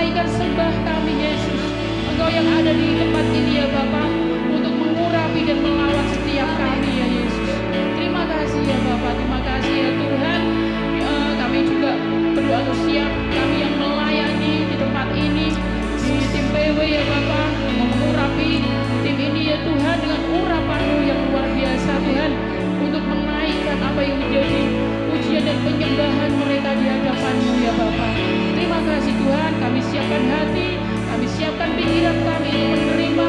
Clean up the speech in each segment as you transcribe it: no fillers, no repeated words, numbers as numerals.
menaikkan sembah kami Yesus. Engkau yang ada di tempat ini ya Bapa, untuk mengurapi dan melawat setiap kami ya Yesus. Terima kasih ya Bapa, terima kasih ya Tuhan. Kami juga berdoa untuk siap kami yang melayani di tempat ini, di tim PW ya Bapa, mengurapi tim ini ya Tuhan dengan urapan-Mu yang luar biasa Tuhan, untuk menaikkan apa yang menjadi pujian dan penyembahan mereka di hadapan-Mu ya Bapa. Terima kasih Tuhan, kami siapkan hati, kami siapkan pikiran kami untuk menerima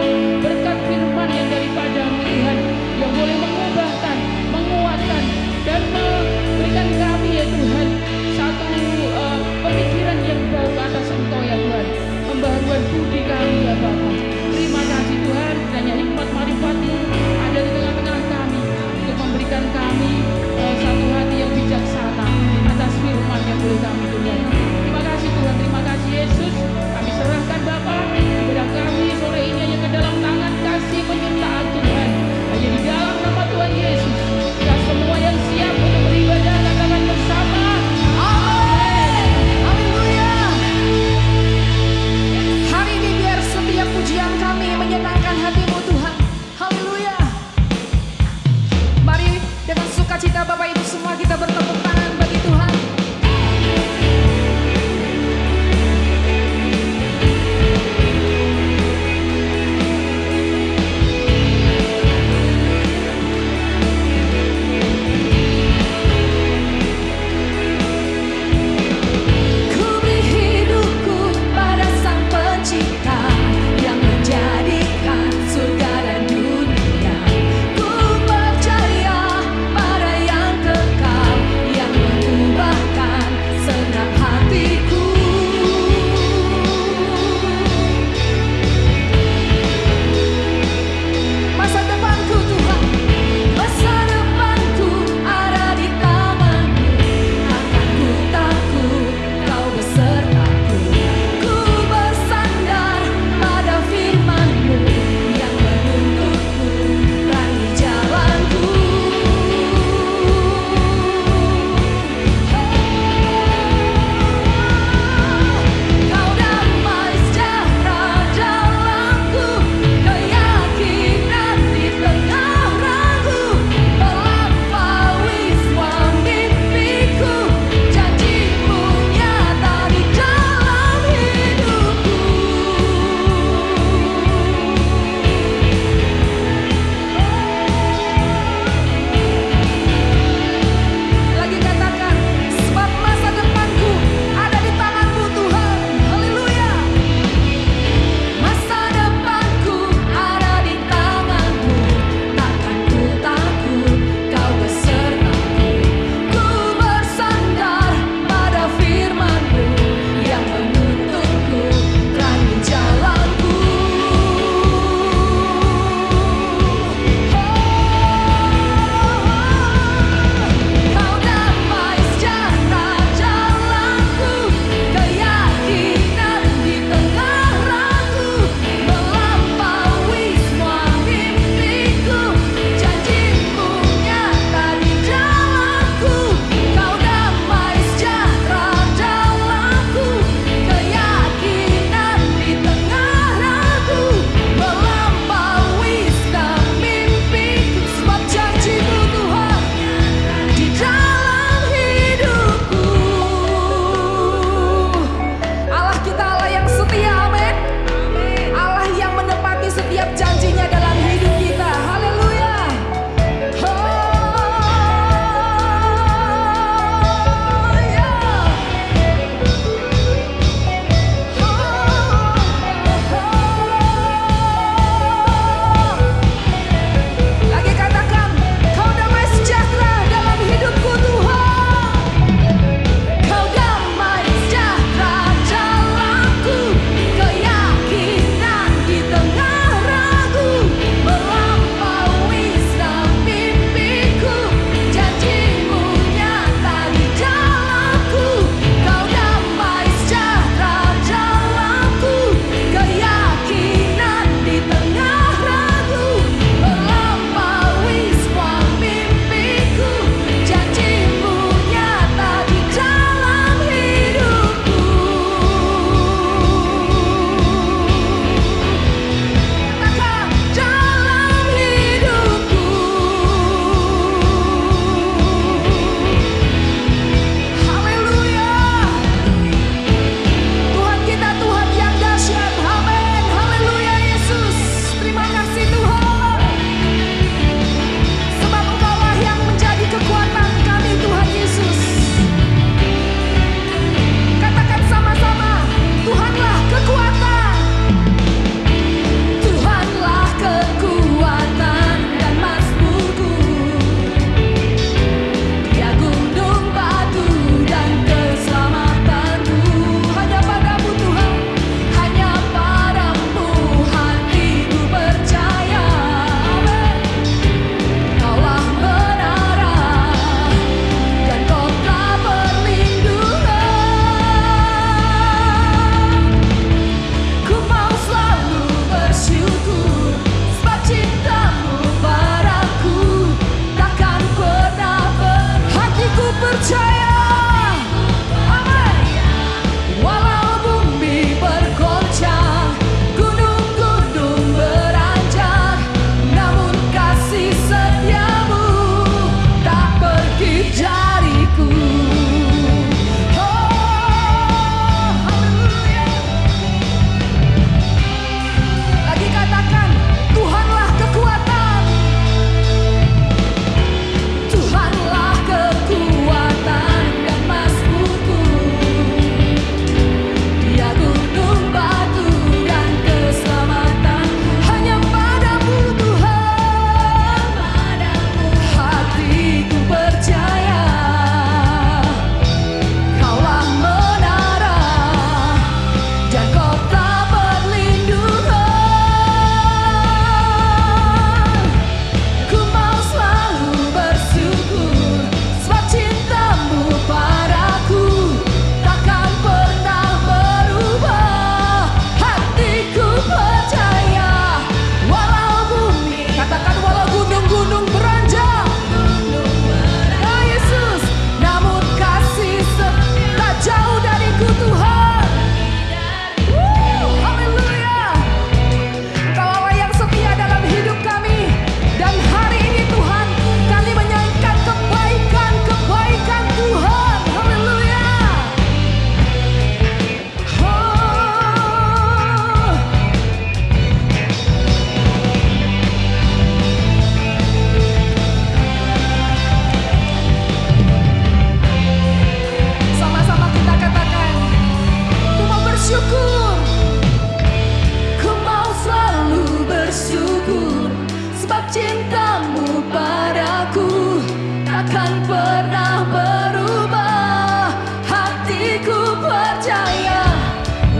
bersyukur, sebab cintamu padaku takkan pernah berubah. Hatiku percaya,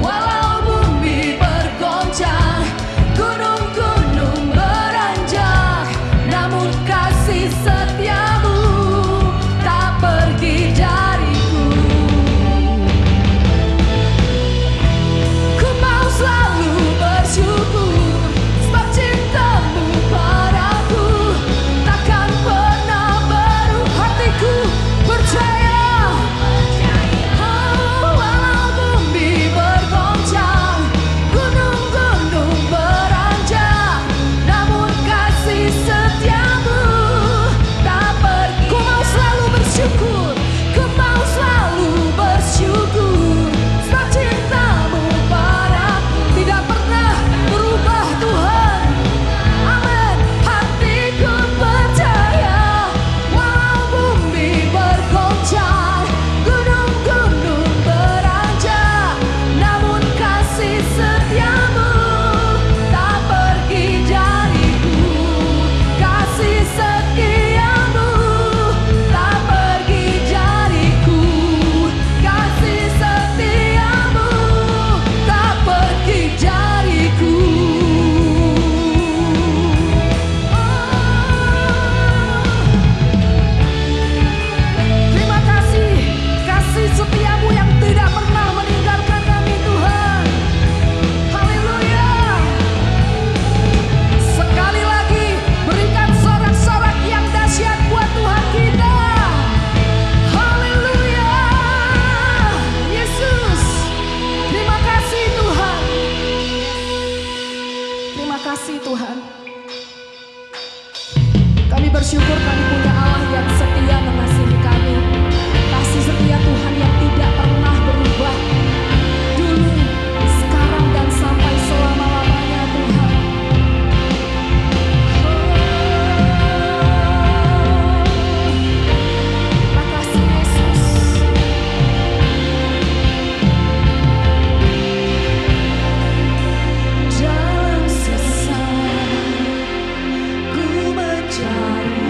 walau bumi bergoncang, gunung-gunung beranjak, namun kasih setiamu tak pergi dariku. Ku mau selalu bersyukur, sebab cintamu padaku takkan pernah berubah. Hatiku percaya, oh, walau bumi bergoncang, gunung-gunung beranjak, namun kasih setiamu tak pergi. Ku mau selalu bersyukur, ku mau selalu bersyukur, sebab cintamu padaku tidak pernah berubah Tuhan. Amin. Hatiku percaya, walau bumi bergoncang, gunung-gunung beranjak, namun kasih setiamu tak pergi dariku. Kasih setiamu tak pergi dariku. Kasih setiamu tak pergi dariku. Terima kasih, kasih setiamu yang tidak pernah meninggalkan kami Tuhan. Haleluya. Sekali lagi berikan sorak-sorak yang dahsyat buat Tuhan kita. Haleluya. Yesus, terima kasih Tuhan. Terima kasih Tuhan. Kami bersyukur kami punya Allah yang setia mengasihi kami. Kasih setia Tuhan yang tidak pernah berubah, dulu, sekarang, dan sampai selama-lamanya Tuhan. Terima kasih Yesus. Dalam sesat ku mencari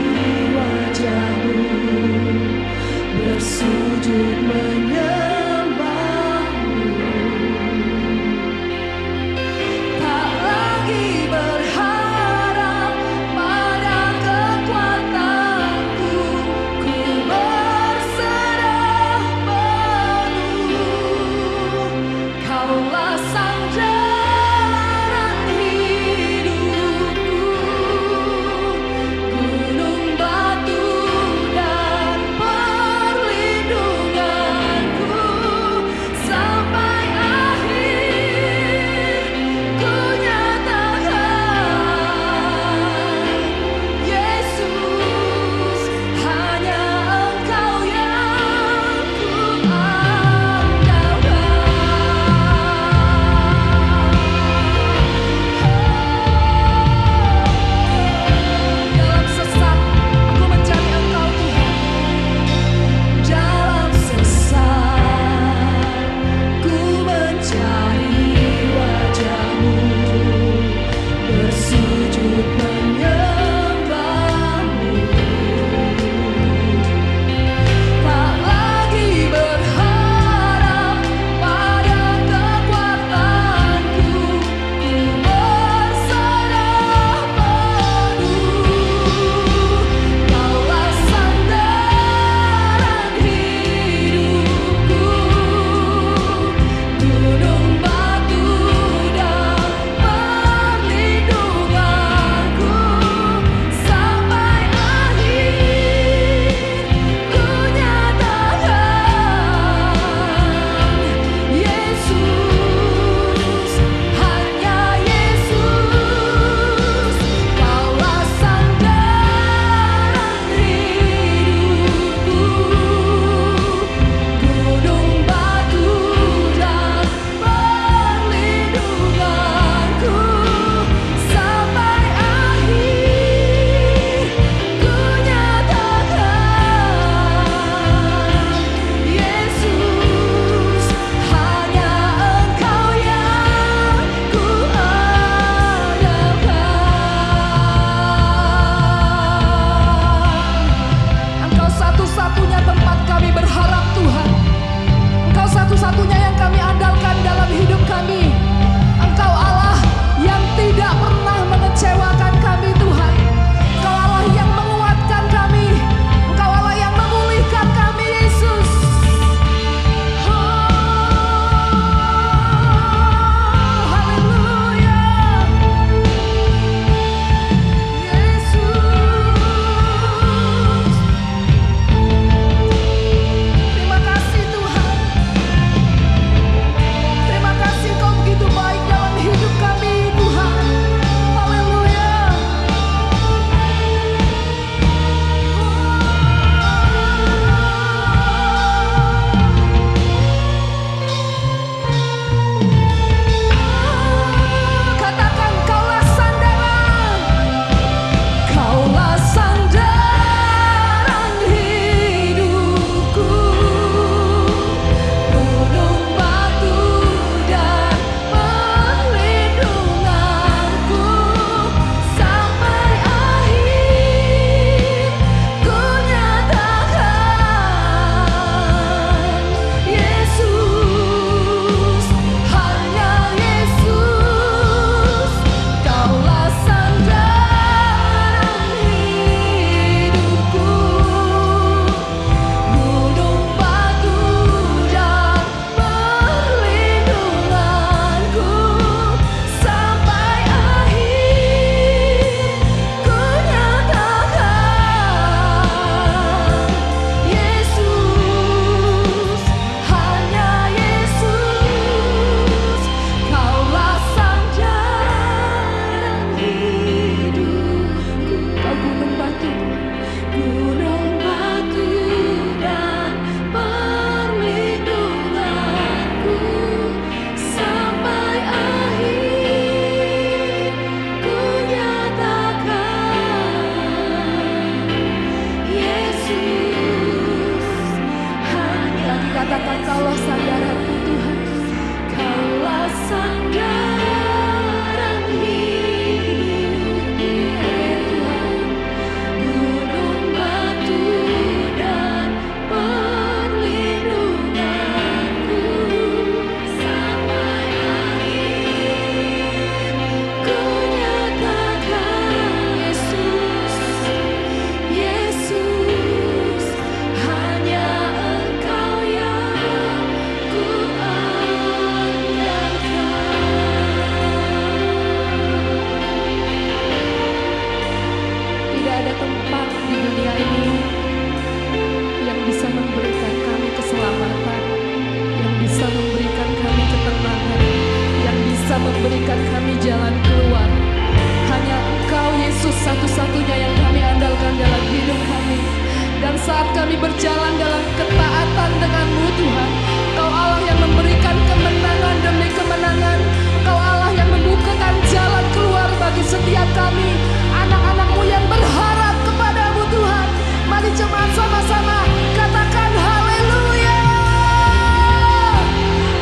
kami berjalan dalam ketaatan dengan-Mu Tuhan. Kau Allah yang memberikan kemenangan demi kemenangan. Kau Allah yang membukakan jalan keluar bagi setiap kami, anak-anak-Mu yang berharap kepadamu Tuhan. Mari jemaat sama-sama katakan haleluya.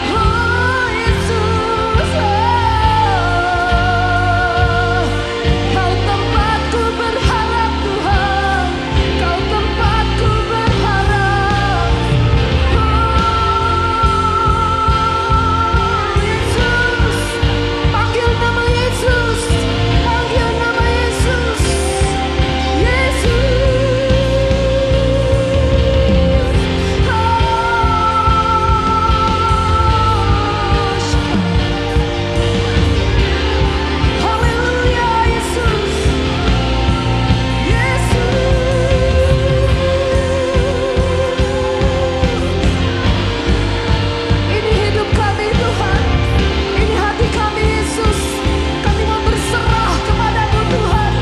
Oh Yesus, Kau tempatku berharap Tuhan, Kau tempatku berharap. Oh Yesus, panggil nama Yesus, panggil nama Yesus, Yesus. Haleluya Yesus, ini hidup kami Tuhan, ini hati kami Yesus. Kami mau berserah kepadamu Tuhan.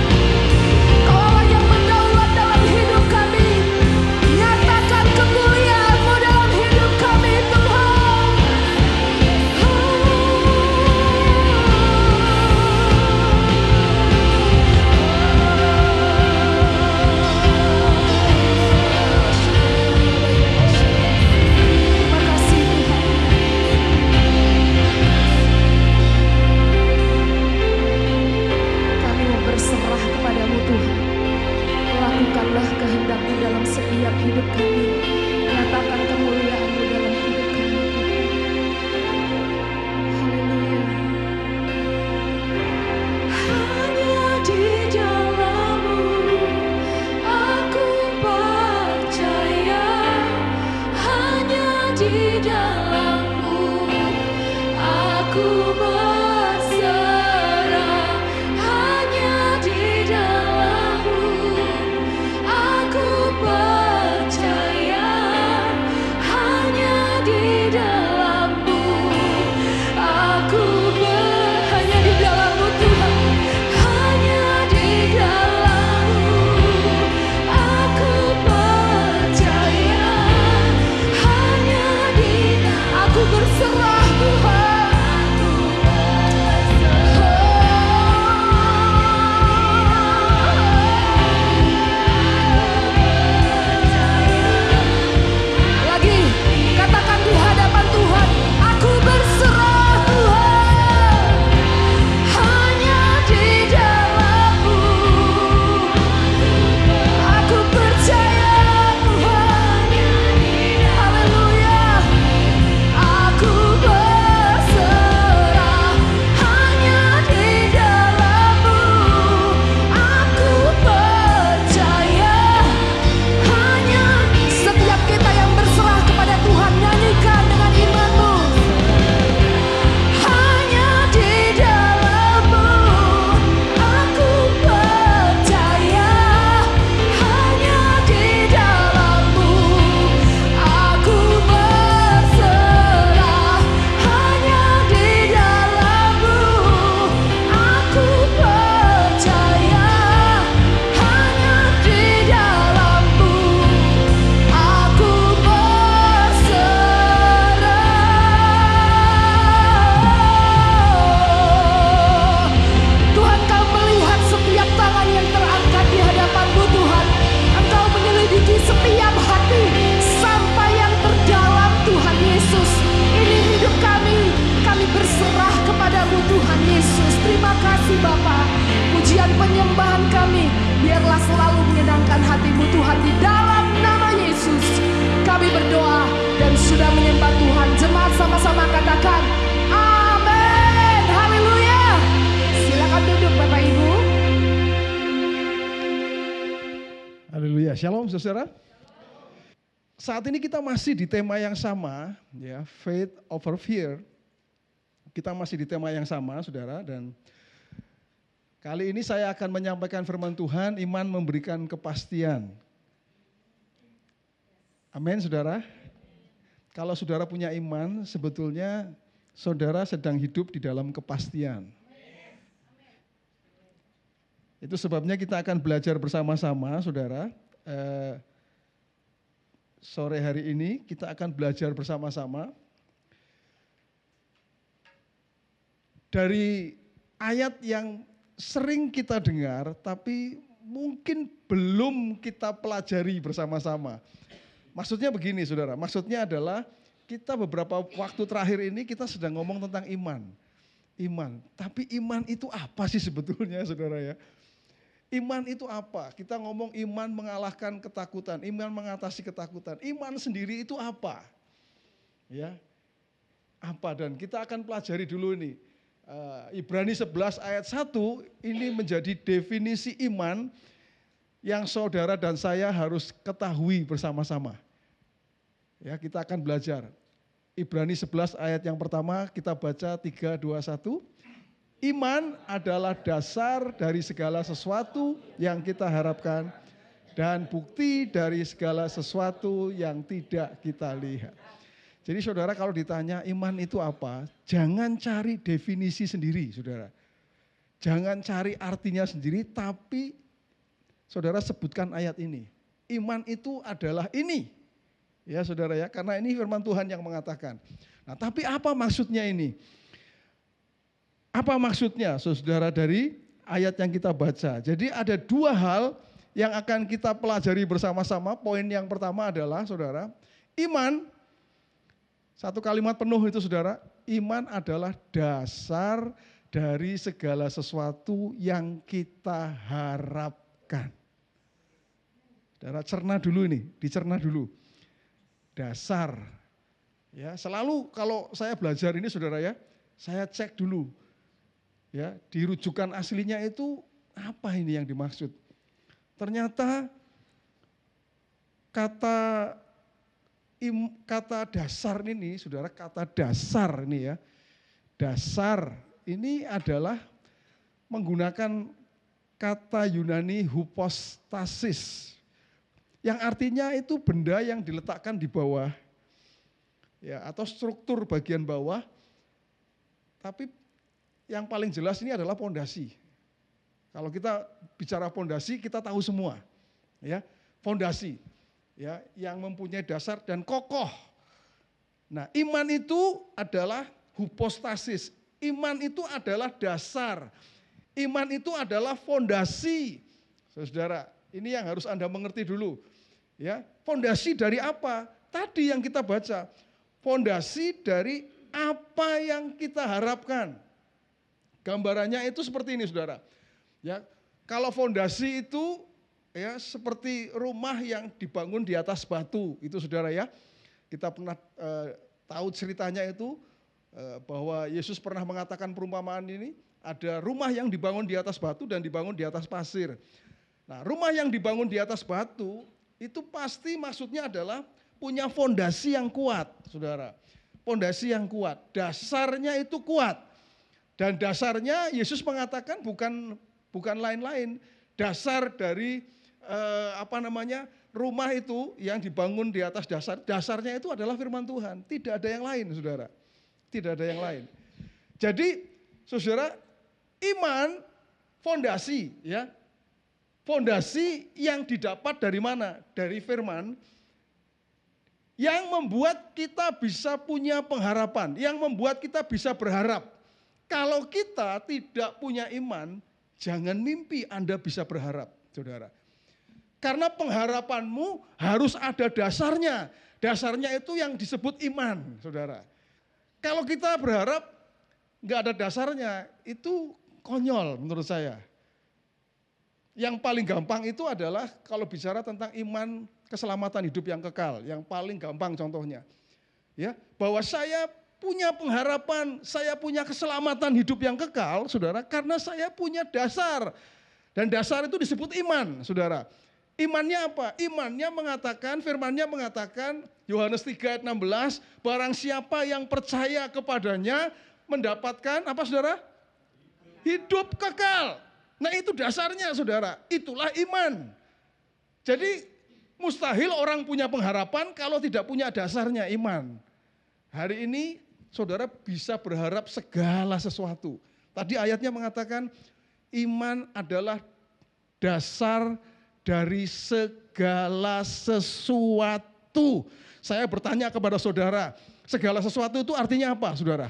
Kau Allah yang berdaulat dalam hidup kami. Nyatakan kemuliaan-Mu dalam hidup kami Tuhan. Terima kasih Tuhan. Kami mau berserah kepadamu Tuhan. Lakukanlah kehendak-Mu dalam setiap hidup kami. Nyatakan kemuliaan-Mu dalam hidup kami Tuhan. Haleluya. Hanya di dalam-Mu aku percaya. Hanya di dalam-Mu aku berserah. Hanya di dalam-Mu aku percaya. Hanya di dalam-Mu aku hanya di dalam-Mu Tuhan. Hanya di dalam-Mu aku percaya. Hanya di aku berserah Tuhan. Lagi katakan di hadapan Tuhan, aku berserah Tuhan. Hanya di dalam-Mu aku percaya Tuhan. Haleluya. Aku berserah. Hanya di dalam-Mu aku percaya. Hanya setiap kita yang berserah kepada Tuhan, nyanyikan dengan iman-Mu. Hanya di dalam-Mu aku percaya. Hanya di dalam-Mu aku berserah. Hanya di dalam-Mu aku percaya. Hanya di dalam-Mu aku berserah. Tuhan, Kau melihat setiap tangan yang terangkat di hadapan-Mu Tuhan. Engkau menyelidiki setiap hati sampai yang terdalam Tuhan Yesus. Ini hidup kami berserah kepadamu Tuhan Yesus. Terima kasih Bapa. Pujian penyembahan kami biarlah selalu menyenangkan hati-Mu Tuhan. Di dalam nama Yesus kami berdoa dan sudah menyembah Tuhan. Jemaat sama-sama katakan amin. Haleluya. Silakan duduk Bapak Ibu. Haleluya. Shalom saudara. Saat ini kita masih di tema yang sama, ya, faith over fear. Kita masih di tema yang sama, saudara, dan kali ini saya akan menyampaikan firman Tuhan, iman memberikan kepastian. Amin, saudara. Kalau saudara punya iman, sebetulnya saudara sedang hidup di dalam kepastian. Itu sebabnya kita akan belajar bersama-sama, saudara, sore hari ini kita akan belajar bersama-sama dari ayat yang sering kita dengar tapi mungkin belum kita pelajari bersama-sama. Maksudnya begini saudara, maksudnya adalah kita beberapa waktu terakhir ini kita sedang ngomong tentang iman. Iman, tapi iman itu apa sih sebetulnya saudara ya? Iman itu apa? Kita ngomong iman mengalahkan ketakutan, iman mengatasi ketakutan. Iman sendiri itu apa? Ya, apa? Dan kita akan pelajari dulu ini. Ibrani 11 ayat 1 ini menjadi definisi iman yang saudara dan saya harus ketahui bersama-sama. Ya, kita akan belajar. Ibrani 11 ayat yang pertama kita baca 3, 2, 1. Iman adalah dasar dari segala sesuatu yang kita harapkan dan bukti dari segala sesuatu yang tidak kita lihat. Jadi saudara kalau ditanya iman itu apa, jangan cari definisi sendiri saudara. Jangan cari artinya sendiri, tapi saudara sebutkan ayat ini. Iman itu adalah ini. Ya saudara ya, karena ini firman Tuhan yang mengatakan. Nah tapi apa maksudnya ini? Apa maksudnya saudara dari ayat yang kita baca? Jadi ada dua hal yang akan kita pelajari bersama-sama. Poin yang pertama adalah saudara, iman, satu kalimat penuh itu saudara, iman adalah dasar dari segala sesuatu yang kita harapkan. Saudara cerna dulu ini, dicerna dulu. Dasar. Ya, selalu kalau saya belajar ini saudara ya, saya cek dulu. Ya, di rujukan aslinya itu apa ini yang dimaksud? Ternyata kata dasar ini, saudara, kata dasar ini ya, dasar ini adalah menggunakan kata Yunani hypostasis, yang artinya itu benda yang diletakkan di bawah, ya, atau struktur bagian bawah, tapi yang paling jelas ini adalah pondasi. Kalau kita bicara pondasi, kita tahu semua, ya, pondasi, ya, yang mempunyai dasar dan kokoh. Nah, iman itu adalah hypostasis. Iman itu adalah dasar. Iman itu adalah fondasi. Saudara, ini yang harus Anda mengerti dulu. Ya, fondasi dari apa? Tadi yang kita baca. Fondasi dari apa yang kita harapkan. Gambarannya itu seperti ini, saudara. Ya, kalau fondasi itu ya seperti rumah yang dibangun di atas batu, itu saudara ya. Kita pernah tahu ceritanya itu bahwa Yesus pernah mengatakan perumpamaan ini, ada rumah yang dibangun di atas batu dan dibangun di atas pasir. Nah, rumah yang dibangun di atas batu itu pasti maksudnya adalah punya fondasi yang kuat, saudara. Fondasi yang kuat, dasarnya itu kuat. Dan dasarnya Yesus mengatakan bukan lain-lain, dasar dari rumah itu yang dibangun di atas dasarnya itu adalah firman Tuhan. Tidak ada yang lain, saudara. Tidak ada yang lain. Jadi, saudara, iman fondasi, ya. Fondasi yang didapat dari mana? Dari firman yang membuat kita bisa punya pengharapan, yang membuat kita bisa berharap. Kalau kita tidak punya iman, jangan mimpi Anda bisa berharap, saudara. Karena pengharapanmu harus ada dasarnya. Dasarnya itu yang disebut iman, saudara. Kalau kita berharap nggak ada dasarnya, itu konyol menurut saya. Yang paling gampang itu adalah kalau bicara tentang iman keselamatan hidup yang kekal. Yang paling gampang contohnya. Ya, bahwa saya punya pengharapan, saya punya keselamatan hidup yang kekal, saudara, karena saya punya dasar. Dan dasar itu disebut iman, saudara. Imannya apa? Imannya mengatakan, firmannya mengatakan, Yohanes 3 ayat 16, barang siapa yang percaya kepadanya mendapatkan apa saudara? Hidup kekal. Nah itu dasarnya saudara, itulah iman. Jadi mustahil orang punya pengharapan kalau tidak punya dasarnya iman. Hari ini saudara bisa berharap segala sesuatu. Tadi ayatnya mengatakan iman adalah dasar dari segala sesuatu sesuatu. Saya bertanya kepada saudara, segala sesuatu itu artinya apa, saudara?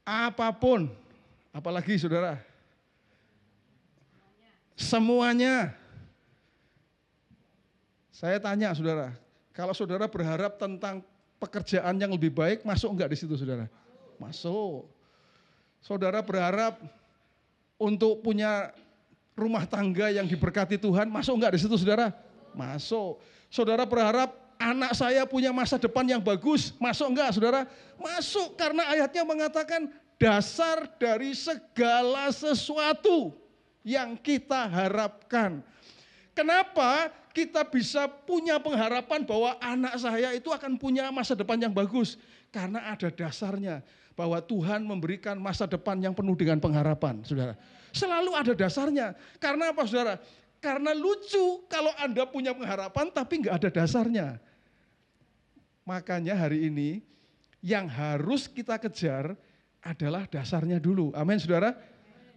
Apapun, apalagi saudara? Semuanya. Saya tanya saudara, kalau saudara berharap tentang pekerjaan yang lebih baik, masuk enggak di situ saudara? Masuk. Saudara berharap untuk punya rumah tangga yang diberkati Tuhan, masuk enggak di situ saudara? Masuk. Saudara berharap anak saya punya masa depan yang bagus, masuk enggak saudara? Masuk, karena ayatnya mengatakan dasar dari segala sesuatu yang kita harapkan. Kenapa kita bisa punya pengharapan bahwa anak saya itu akan punya masa depan yang bagus? Karena ada dasarnya, bahwa Tuhan memberikan masa depan yang penuh dengan pengharapan, saudara. Selalu ada dasarnya. Karena apa saudara? Karena lucu kalau Anda punya pengharapan tapi enggak ada dasarnya. Makanya hari ini yang harus kita kejar adalah dasarnya dulu. Amin saudara.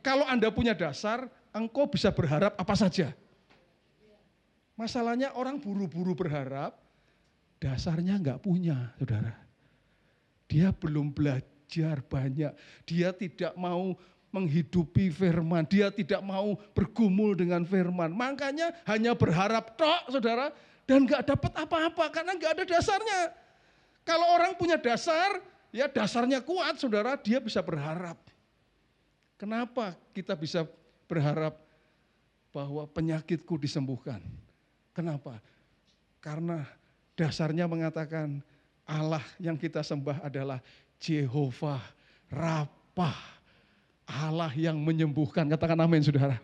Kalau Anda punya dasar, engkau bisa berharap apa saja. Masalahnya orang buru-buru berharap, dasarnya enggak punya saudara. Dia belum belajar banyak, dia tidak mau menghidupi firman, dia tidak mau bergumul dengan firman. Makanya hanya berharap tok saudara, dan enggak dapat apa-apa karena enggak ada dasarnya. Kalau orang punya dasar, ya dasarnya kuat saudara, dia bisa berharap. Kenapa kita bisa berharap bahwa penyakitku disembuhkan? Kenapa? Karena dasarnya mengatakan Allah yang kita sembah adalah Jehovah Rapha, Allah yang menyembuhkan. Katakan amin saudara.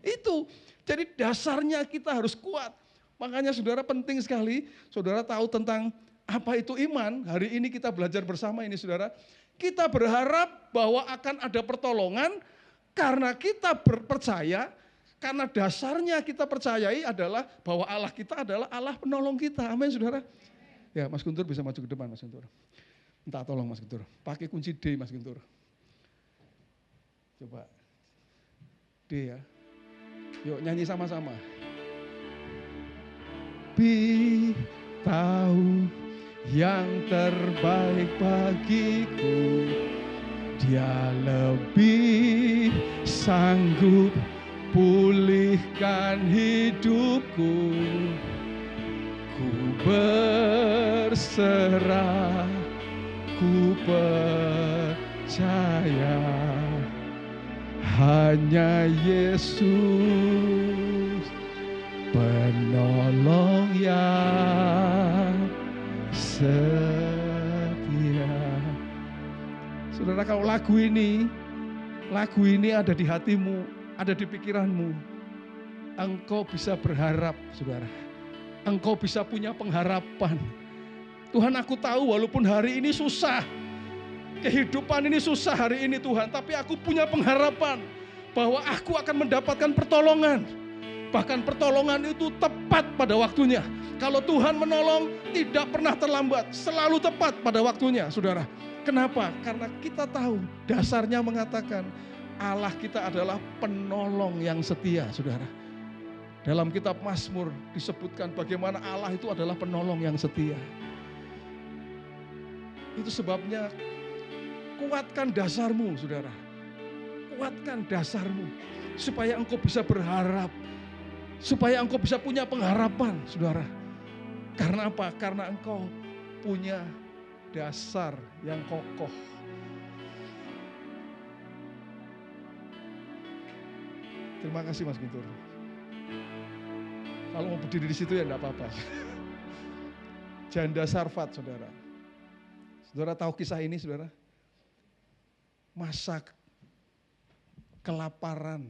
Itu, jadi dasarnya kita harus kuat. Makanya saudara penting sekali, saudara tahu tentang apa itu iman. Hari ini kita belajar bersama ini saudara. Kita berharap bahwa akan ada pertolongan karena kita percaya, karena dasarnya kita percayai adalah bahwa Allah kita adalah Allah penolong kita. Amin saudara. Ya Mas Guntur bisa maju ke depan Mas Guntur. Minta tolong Mas Guntur. Pakai kunci D Mas Guntur. Coba. D ya. Yuk nyanyi sama-sama. Tahu yang terbaik bagiku, Dia lebih sanggup pulihkan hidupku. Ku berserah, ku percaya, hanya Yesus penolong yang setia. Saudara, kalau lagu ini ada di hatimu, ada di pikiranmu, engkau bisa berharap saudara. Engkau bisa punya pengharapan. Tuhan, aku tahu walaupun hari ini susah, kehidupan ini susah hari ini Tuhan, tapi aku punya pengharapan bahwa aku akan mendapatkan pertolongan. Bahkan pertolongan itu tepat pada waktunya. Kalau Tuhan menolong tidak pernah terlambat, selalu tepat pada waktunya saudara. Kenapa? Karena kita tahu dasarnya mengatakan Allah kita adalah penolong yang setia saudara. Dalam kitab Mazmur disebutkan bagaimana Allah itu adalah penolong yang setia. Itu sebabnya kuatkan dasarmu saudara. Kuatkan dasarmu supaya engkau bisa berharap. Supaya engkau bisa punya pengharapan saudara. Karena apa? Karena engkau punya dasar yang kokoh. Terima kasih Mas Guntur. Kalau mau berdiri di situ ya enggak apa-apa. Janda Sarfat saudara. Saudara tahu kisah ini saudara? Masa kelaparan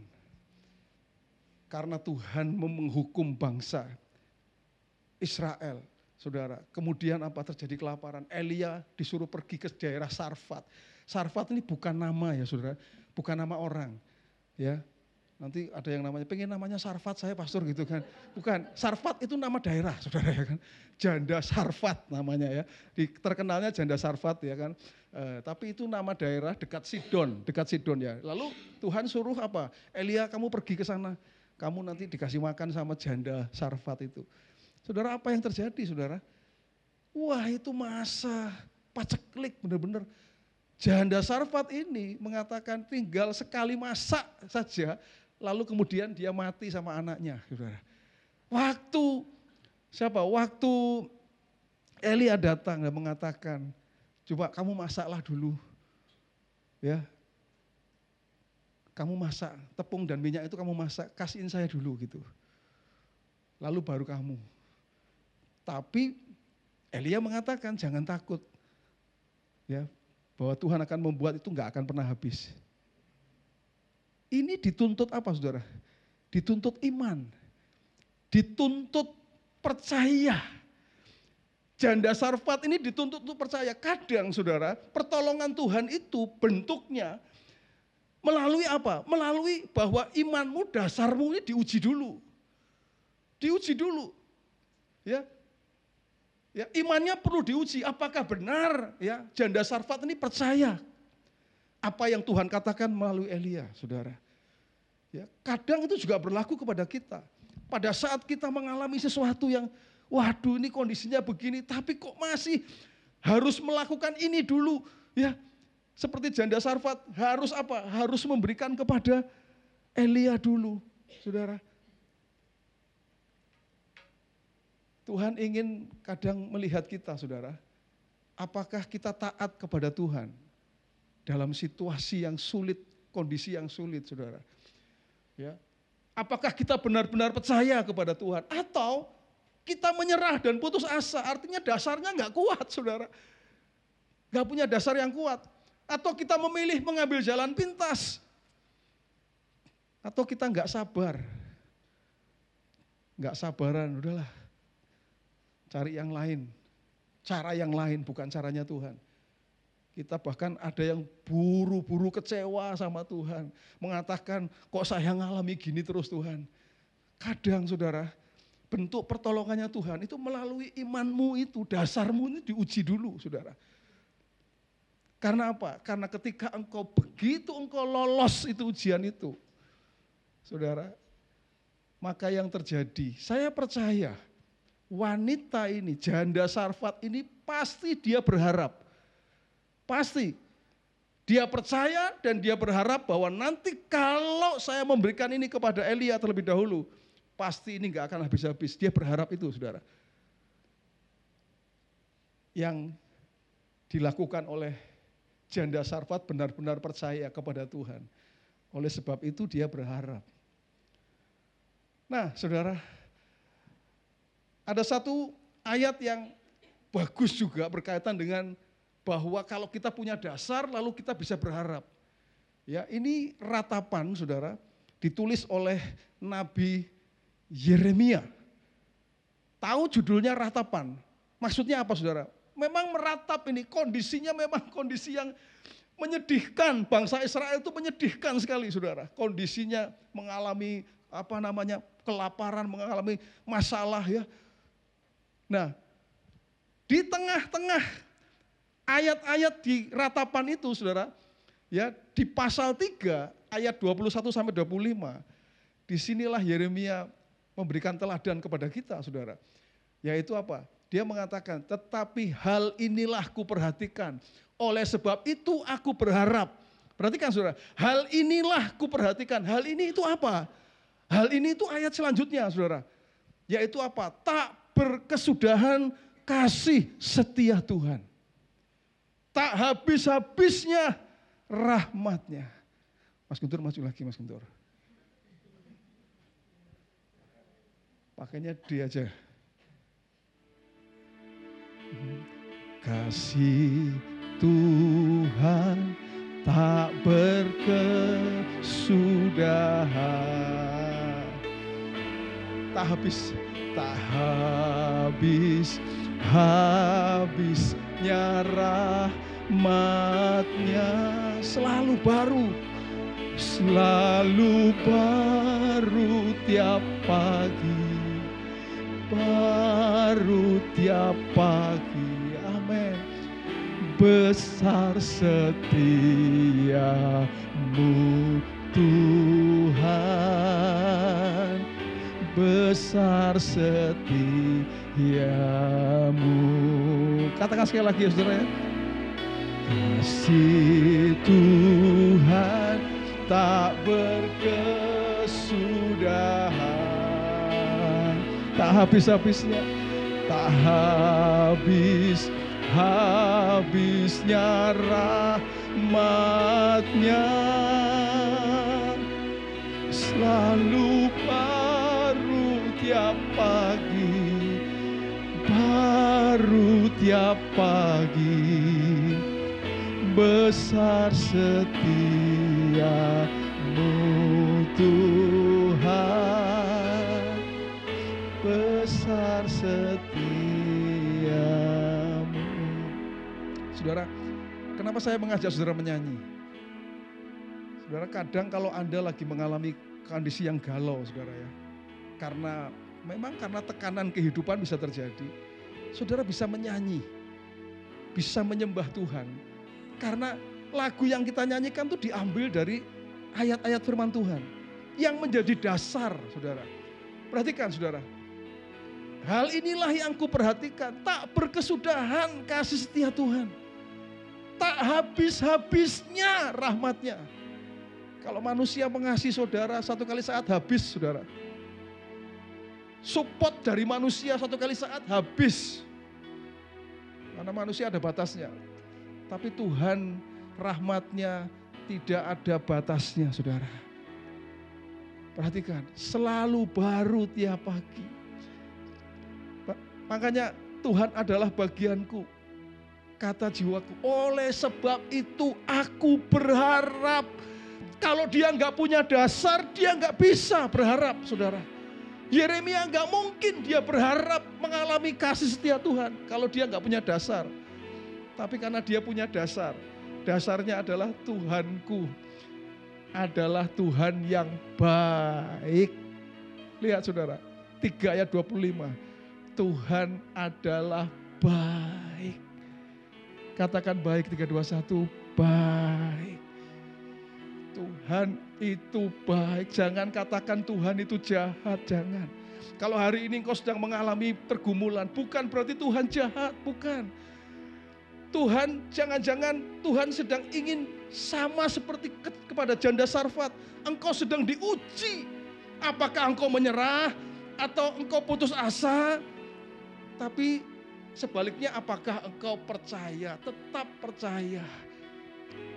karena Tuhan menghukum bangsa Israel, saudara. Kemudian apa terjadi kelaparan? Elia disuruh pergi ke daerah Sarfat. Sarfat ini bukan nama ya saudara, bukan nama orang. Ya, nanti ada yang namanya, pengen namanya Sarfat saya pastor gitu kan. Bukan, Sarfat itu nama daerah saudara ya kan. Janda Sarfat namanya ya. Terkenalnya Janda Sarfat ya kan. Tapi itu nama daerah dekat Sidon ya. Lalu Tuhan suruh apa? Elia kamu pergi ke sana. Kamu nanti dikasih makan sama Janda Sarfat itu. Saudara, apa yang terjadi saudara? Wah, itu masa paceklik benar-benar. Janda Sarfat ini mengatakan tinggal sekali masak saja, lalu kemudian dia mati sama anaknya, saudara. Waktu Elia datang dan mengatakan, coba kamu masaklah dulu, ya. Kamu masak, tepung dan minyak itu kamu masak, kasihin saya dulu gitu. Lalu baru kamu. Tapi Elia mengatakan jangan takut, ya, bahwa Tuhan akan membuat itu nggak akan pernah habis. Ini dituntut apa saudara? Dituntut iman, dituntut percaya. Janda Sarfat ini dituntut untuk percaya. Kadang saudara, pertolongan Tuhan itu bentuknya melalui apa? Melalui bahwa imanmu, dasarmu ini diuji dulu. Diuji dulu. Ya. Ya, imannya perlu diuji. Apakah benar ya Janda Sarfat ini percaya apa yang Tuhan katakan melalui Elia, saudara? Ya, kadang itu juga berlaku kepada kita. Pada saat kita mengalami sesuatu yang waduh ini kondisinya begini, tapi kok masih harus melakukan ini dulu, ya. Seperti Janda Sarfat harus apa? Harus memberikan kepada Elia dulu, saudara. Tuhan ingin kadang melihat kita, saudara. Apakah kita taat kepada Tuhan dalam situasi yang sulit, kondisi yang sulit, saudara. Ya. Apakah kita benar-benar percaya kepada Tuhan atau kita menyerah dan putus asa, artinya dasarnya nggak kuat, saudara. Nggak punya dasar yang kuat. Atau kita memilih mengambil jalan pintas. Atau kita nggak sabar. Nggak sabaran, udahlah. Cari yang lain. Cara yang lain, bukan caranya Tuhan. Kita bahkan ada yang buru-buru kecewa sama Tuhan. Mengatakan, kok saya ngalami gini terus Tuhan. Kadang saudara, bentuk pertolongannya Tuhan itu melalui imanmu itu, dasarmu ini diuji dulu saudara. Karena apa? Karena ketika begitu engkau lolos itu ujian itu, saudara, maka yang terjadi, saya percaya wanita ini, Janda Sarfat ini pasti dia berharap. Pasti dia percaya dan dia berharap bahwa nanti kalau saya memberikan ini kepada Elia terlebih dahulu, pasti ini gak akan habis-habis. Dia berharap itu saudara. Yang dilakukan oleh Janda Sarfat benar-benar percaya kepada Tuhan. Oleh sebab itu dia berharap. Nah saudara, ada satu ayat yang bagus juga berkaitan dengan bahwa kalau kita punya dasar lalu kita bisa berharap. Ya, ini ratapan saudara, ditulis oleh Nabi Yeremia. Tahu judulnya ratapan? Maksudnya apa saudara? Memang meratap ini kondisinya memang kondisi yang menyedihkan. Bangsa Israel itu menyedihkan sekali saudara. Kondisinya mengalami kelaparan, mengalami masalah ya. Nah, di tengah-tengah ayat-ayat di ratapan itu saudara, ya di pasal 3 ayat 21 sampai 25, disinilah Yeremia memberikan teladan kepada kita saudara. Yaitu apa? Dia mengatakan, tetapi hal inilah kuperhatikan, oleh sebab itu aku berharap. Perhatikan saudara, hal inilah kuperhatikan, hal ini itu apa? Hal ini itu ayat selanjutnya saudara, yaitu apa? Tak berkesudahan kasih setia Tuhan. Tak habis-habisnya rahmatnya. Mas Guntur maju lagi Mas Guntur. Pakainya dia aja. Kasih Tuhan tak berkesudahan. Tak habisnya rahmatnya, selalu baru tiap pagi, amin. Besar setiamu Tuhan, besar setiamu. Katakan sekali lagi ya saudara ya. Kasih Tuhan tak berkesudahan, tak habis-habisnya, tak habis-habisnya rahmat-Nya, selalu baru tiap pagi, baru tiap pagi, besar setiamu Tuhan, besar setiamu. Saudara, kenapa saya mengajak saudara menyanyi? Saudara, kadang kalau Anda lagi mengalami kondisi yang galau, saudara ya, karena tekanan kehidupan bisa terjadi, saudara bisa menyanyi, bisa menyembah Tuhan, karena lagu yang kita nyanyikan itu diambil dari ayat-ayat firman Tuhan yang menjadi dasar, saudara. Perhatikan, saudara, hal inilah yang kuperhatikan, tak berkesudahan kasih setia Tuhan, tak habis-habisnya rahmat-Nya. Kalau manusia mengasihi saudara, satu kali saat habis, saudara. Support dari manusia satu kali saat habis. Karena manusia ada batasnya. Tapi Tuhan rahmat-Nya tidak ada batasnya, saudara. Perhatikan, selalu baru tiap pagi. Makanya Tuhan adalah bagianku, kata jiwaku. Oleh sebab itu aku berharap. Kalau dia nggak punya dasar, dia nggak bisa berharap, saudara. Yeremia nggak mungkin dia berharap mengalami kasih setia Tuhan kalau dia nggak punya dasar. Tapi karena dia punya dasar, dasarnya adalah Tuhanku adalah Tuhan yang baik. Lihat saudara, 3 ayat 25. Tuhan adalah baik. Katakan baik, 3, 2, 1, baik. Tuhan itu baik. Jangan katakan Tuhan itu jahat, jangan. Kalau hari ini engkau sedang mengalami pergumulan, bukan berarti Tuhan jahat, bukan. Tuhan, jangan-jangan Tuhan sedang ingin sama seperti kepada janda Sarfat. Engkau sedang diuji. Apakah engkau menyerah atau engkau putus asa? Tapi sebaliknya, apakah engkau percaya? Tetap percaya.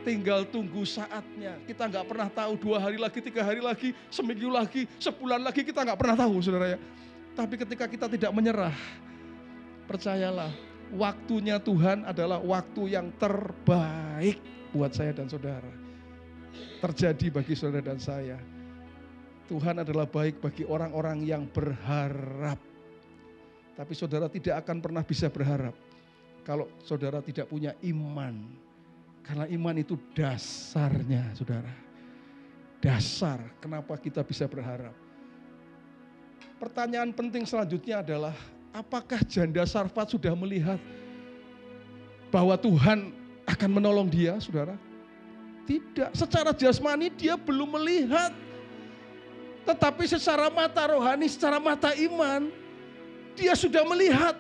Tinggal tunggu saatnya. Kita nggak pernah tahu 2 hari lagi, 3 hari lagi, seminggu lagi, sebulan lagi, kita nggak pernah tahu, saudara ya. Tapi ketika kita tidak menyerah, percayalah, waktunya Tuhan adalah waktu yang terbaik buat saya dan saudara. Terjadi bagi saudara dan saya. Tuhan adalah baik bagi orang-orang yang berharap. Tapi saudara tidak akan pernah bisa berharap kalau saudara tidak punya iman. Karena iman itu dasarnya, saudara. Dasar kenapa kita bisa berharap. Pertanyaan penting selanjutnya adalah, apakah janda Sarfat sudah melihat bahwa Tuhan akan menolong dia, saudara? Tidak, secara jasmani dia belum melihat. Tetapi secara mata rohani, secara mata iman, dia sudah melihat.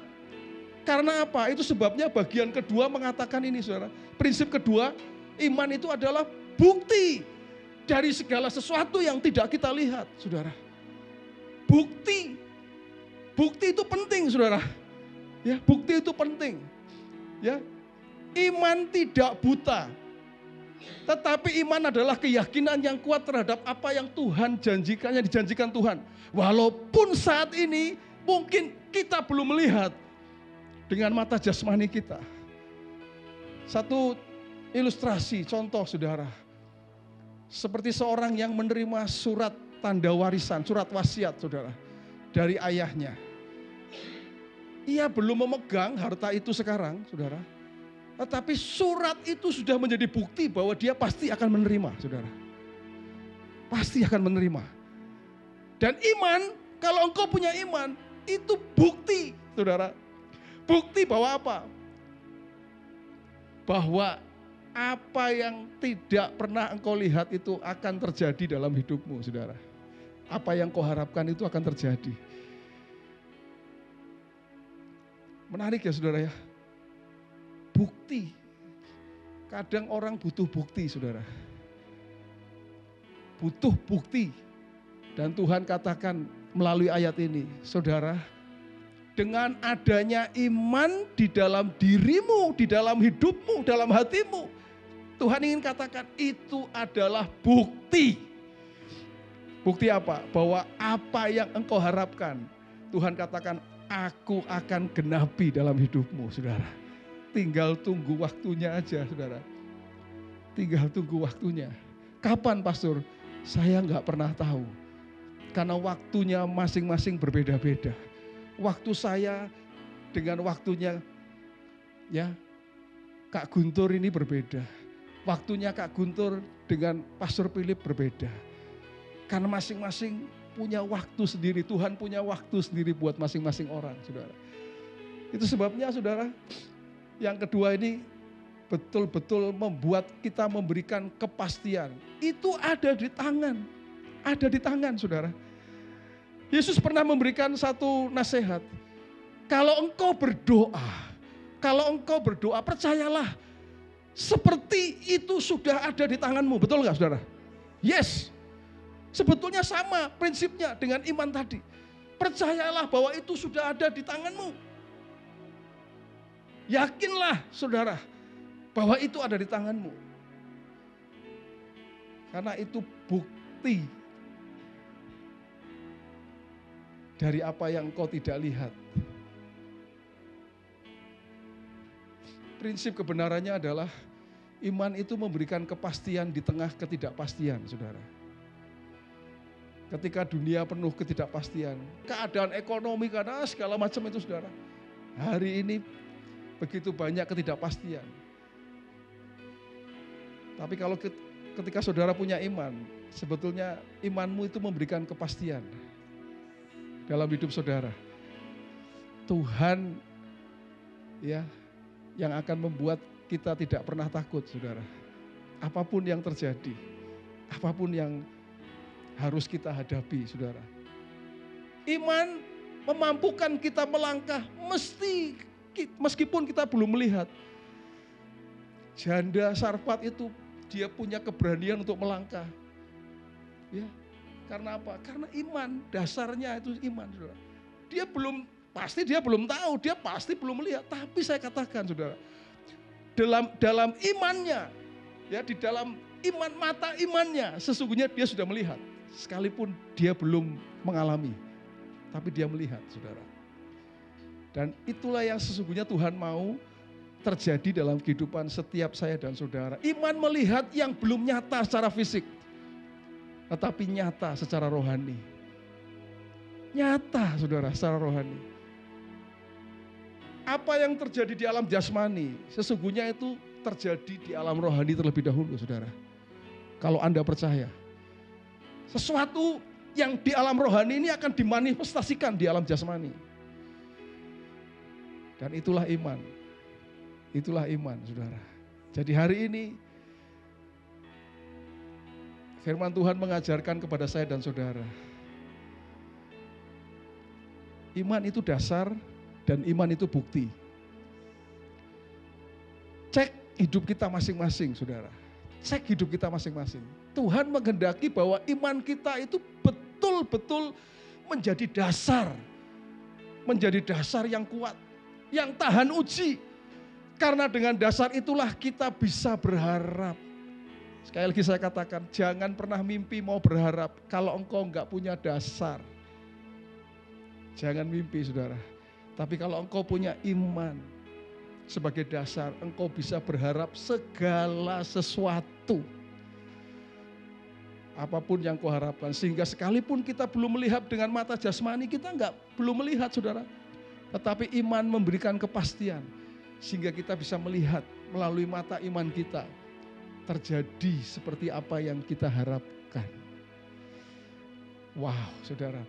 Karena apa? Itu sebabnya bagian kedua mengatakan ini, saudara. Prinsip kedua, iman itu adalah bukti dari segala sesuatu yang tidak kita lihat, saudara. Bukti. Bukti itu penting, saudara. Ya, bukti itu penting. Ya. Iman tidak buta. Tetapi iman adalah keyakinan yang kuat terhadap apa yang Tuhan janjikan, yang dijanjikan Tuhan. Walaupun saat ini mungkin kita belum melihat dengan mata jasmani kita. Satu ilustrasi, contoh saudara. Seperti seorang yang menerima surat tanda warisan, surat wasiat saudara, dari ayahnya. Ia belum memegang harta itu sekarang, saudara. Tetapi surat itu sudah menjadi bukti bahwa dia pasti akan menerima, saudara. Pasti akan menerima. Dan iman, kalau engkau punya iman, itu bukti, saudara. Bukti bahwa apa? Bahwa apa yang tidak pernah engkau lihat itu akan terjadi dalam hidupmu, saudara. apa yang kau harapkan itu akan terjadi. Menarik ya saudara ya. Bukti. Kadang orang butuh bukti saudara. Butuh bukti. Dan Tuhan katakan melalui ayat ini, saudara, dengan adanya iman di dalam dirimu, di dalam hidupmu, dalam hatimu, Tuhan ingin katakan itu adalah bukti. Bukti apa? Bahwa apa yang engkau harapkan, Tuhan katakan, aku akan genapi dalam hidupmu, saudara. Tinggal tunggu waktunya aja, saudara. Tinggal tunggu waktunya. Kapan, Pastor? Saya nggak pernah tahu. Karena waktunya masing-masing berbeda-beda. Waktu saya dengan waktunya ya Kak Guntur ini berbeda. Waktunya Kak Guntur dengan Pastor Philip berbeda. Karena masing-masing punya waktu sendiri. Tuhan punya waktu sendiri buat masing-masing orang, saudara. Itu sebabnya, saudara, yang kedua ini betul-betul membuat kita memberikan kepastian. Itu ada di tangan. Ada di tangan, saudara. Yesus pernah memberikan satu nasihat. Kalau engkau berdoa, percayalah. Seperti itu sudah ada di tanganmu. Betul nggak, saudara? Yes. Sebetulnya sama prinsipnya dengan iman tadi. Percayalah bahwa itu sudah ada di tanganmu. Yakinlah, saudara, bahwa itu ada di tanganmu. Karena itu bukti dari apa yang engkau tidak lihat. Prinsip kebenarannya adalah iman itu memberikan kepastian di tengah ketidakpastian, saudara. Ketika dunia penuh ketidakpastian, keadaan ekonomi, karena segala macam itu, saudara. Hari ini begitu banyak ketidakpastian. Tapi kalau ketika saudara punya iman, sebetulnya imanmu itu memberikan kepastian dalam hidup saudara. Tuhan ya yang akan membuat kita tidak pernah takut, saudara. Apapun yang terjadi, apapun yang harus kita hadapi, saudara. Iman memampukan kita melangkah meskipun kita belum melihat. Janda Sarfat itu dia punya keberanian untuk melangkah. Ya. Karena apa? Karena iman, dasarnya itu iman, saudara. Dia belum tahu, dia pasti belum melihat. Tapi saya katakan, saudara, dalam imannya, ya di dalam mata imannya, sesungguhnya dia sudah melihat. Sekalipun dia belum mengalami, tapi dia melihat, saudara. Dan itulah yang sesungguhnya Tuhan mau terjadi dalam kehidupan setiap saya dan saudara. Iman melihat yang belum nyata secara fisik, tetapi nyata secara rohani. Nyata, saudara, secara rohani. Apa yang terjadi di alam jasmani, sesungguhnya itu terjadi di alam rohani terlebih dahulu, saudara. Kalau Anda percaya, sesuatu yang di alam rohani ini akan dimanifestasikan di alam jasmani. Dan itulah iman. Itulah iman, saudara. Jadi hari ini firman Tuhan mengajarkan kepada saya dan saudara. Iman itu dasar dan iman itu bukti. Cek hidup kita masing-masing, saudara. Cek hidup kita masing-masing. Tuhan menghendaki bahwa iman kita itu betul-betul menjadi dasar. Menjadi dasar yang kuat, yang tahan uji. Karena dengan dasar itulah kita bisa berharap. Sekali lagi saya katakan, jangan pernah mimpi mau berharap kalau engkau enggak punya dasar. Jangan mimpi, saudara. Tapi kalau engkau punya iman sebagai dasar, engkau bisa berharap segala sesuatu. Apapun yang kau harapkan. Sehingga sekalipun kita belum melihat dengan mata jasmani, kita belum melihat, saudara. Tetapi iman memberikan kepastian. Sehingga kita bisa melihat melalui mata iman kita. Terjadi seperti apa yang kita harapkan. Wow, saudara.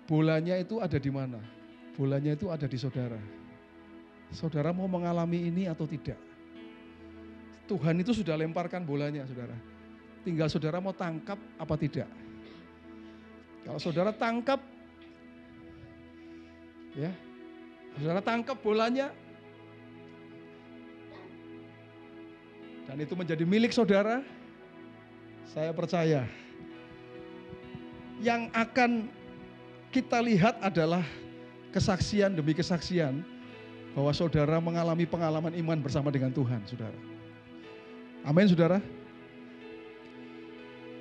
Bolanya itu ada di mana? Bolanya itu ada di saudara. Saudara mau mengalami ini atau tidak? Tuhan itu sudah lemparkan bolanya, saudara. Tinggal saudara mau tangkap apa tidak. Kalau saudara tangkap, ya, saudara tangkap bolanya, dan itu menjadi milik saudara, saya percaya yang akan kita lihat adalah kesaksian demi kesaksian bahwa saudara mengalami pengalaman iman bersama dengan Tuhan, saudara. Amin, saudara.